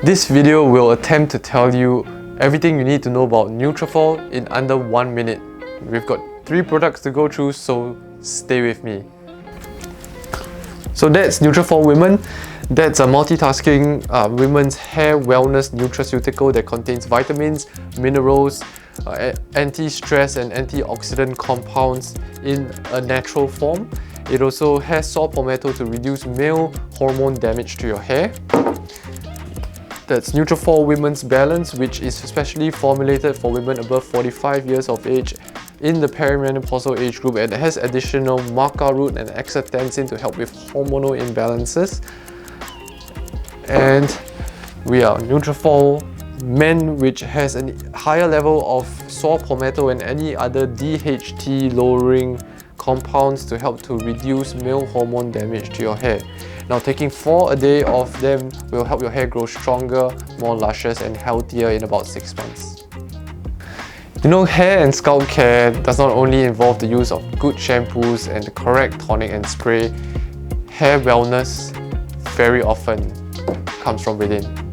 This video will attempt to tell you everything you need to know about Nutrafol in under 1 minute. We've got 3 products to go through, so stay with me. So that's Nutrafol Women. That's a multitasking women's hair wellness nutraceutical that contains vitamins, minerals, anti-stress and antioxidant compounds in a natural form. It also has saw palmetto to reduce male hormone damage to your hair. That's Nutrafol Women's Balance, which is specially formulated for women above 45 years of age in the perimenopausal age group, and it has additional maca root and astaxanthin to help with hormonal imbalances. And we are Nutrafol Men, which has a higher level of saw palmetto and any other DHT lowering compounds to help to reduce male hormone damage to your hair. Now, taking 4 a day of them will help your hair grow stronger, more luscious and healthier in about 6 months. You know, hair and scalp care does not only involve the use of good shampoos and the correct tonic and spray. Hair wellness very often comes from within.